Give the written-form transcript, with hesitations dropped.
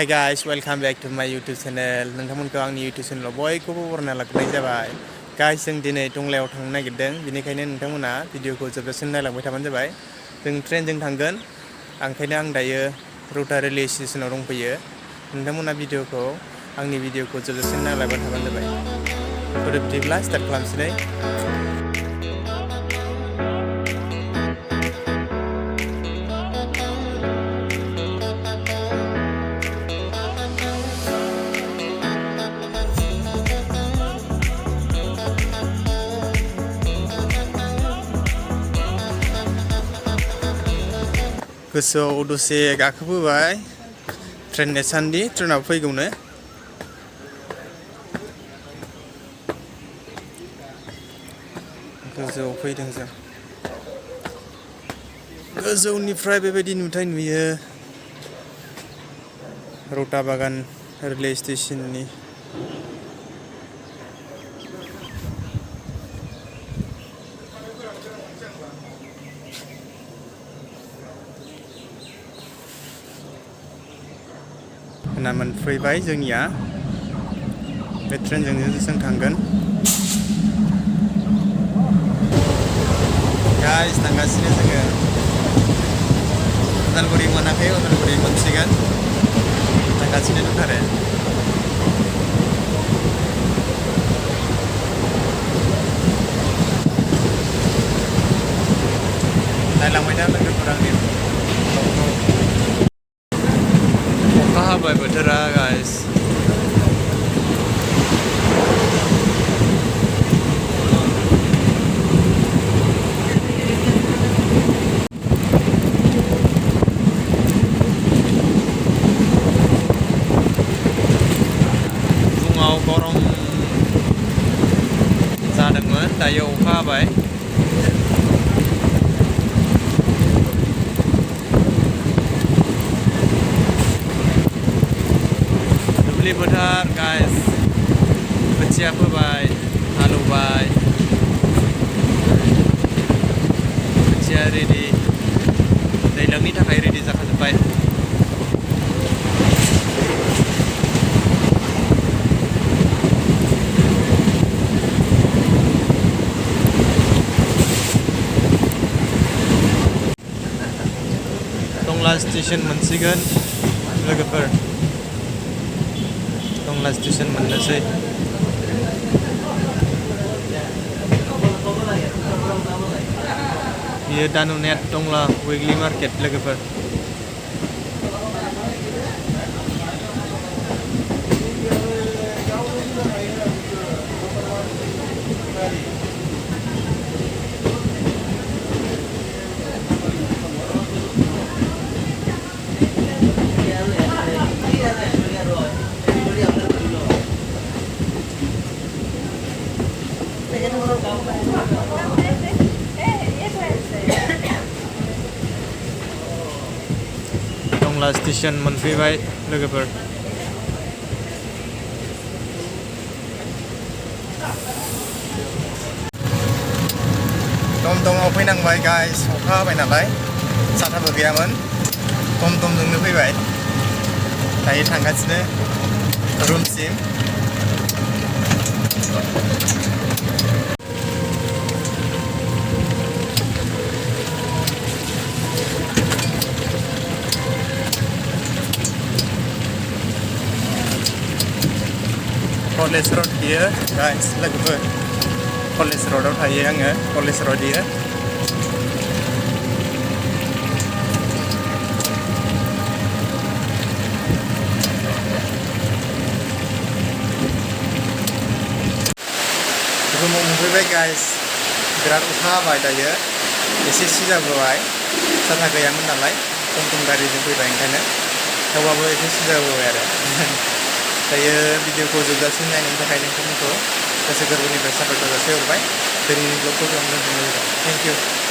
Hi guys, welcome back to my YouTube channel. नोंथांमोनखौ आंनि YouTube channel आव बयखौबो बरायना लाग्रोनाय जाबाय. Guys, जों दिनै टंलायाव थांनो नागिरदों. बेनिखायनो नोंथांमोना भिडिअखौ जोबजासिम नायलांबाय थाबानो जाबाय. जों ट्रेनजों थांगोन. ओंखायनो आं दायो रौता रेलवे स्टेशनाव दंफैयो. नोंथांमोना आंनि भिडिअखौ जोबजासिम नायलांबाय थाबानो जाबाय. बिदिब्ला स्टार्ट खालामसै. गोसोआव दसे गाखोबोबाय ट्रेन नेसान्दि ट्रेनाव फैगौनो गोजौआव फैदों जों गोजौनिफ्राय बेबायदि नुथाय नुयो रौता बागान रेलवे स्टेशननि मोनफैबाय जोंनिया बे ट्रेनजों जों थांगोन गाइस थांगासिनो जोङो उदालगुरि मोनाखै उदालगुरि मोनसिगोन थांगासिनो दंथारो नायलांबाय दा लोगोफोर आंनि अखा हाबाय बोथोरा गाइस फुङाव गरम जादोंमोन दायो अखा हाबाय दुब्लि फोथार गाइस खोथिया फोबाय हालौबाय खोथिया रेडि दैज्लांनि थाखाय रेडि जाखाजोब्बाय टंला स्टेशन मोनसिगोन लोगोफोर टंला स्टेशन मोननोसै बियो दा नुनाया टंला उइकलि मार्केट लोगोफोर टंला स्टेशन मोनफैबाय लोगोफोर टमटमाव फैनांबाय गाइस अखा हाबाय नालाय साथाबो गैयामोन टमटमजोंनो फैबाय दायो थांगासिनो रुमसिम कलेज रड बियो गाइस लोगोफोर कलेज रडआव थायो आङो कलेज रड बियो रुमाव मोनफैबाय गाइस बिराद अखा हाबाय दायो एसे सिजाबोबाय साथा गैयामोन नालाय टमटम गारिजों फैबाय ओंखायनो थेवबाबो एसे सिजाबोबाय आरो दायो भिडिअखौ जोबजासिम नायनायनि थाखाय नोंथांमोनखौ गोसो गोरबोनिफ्राय साबायखर जासिहरबाय दिनैनि ब्लगखौ बेयावनो दोनथ'नाय जाबाय थेंक इउ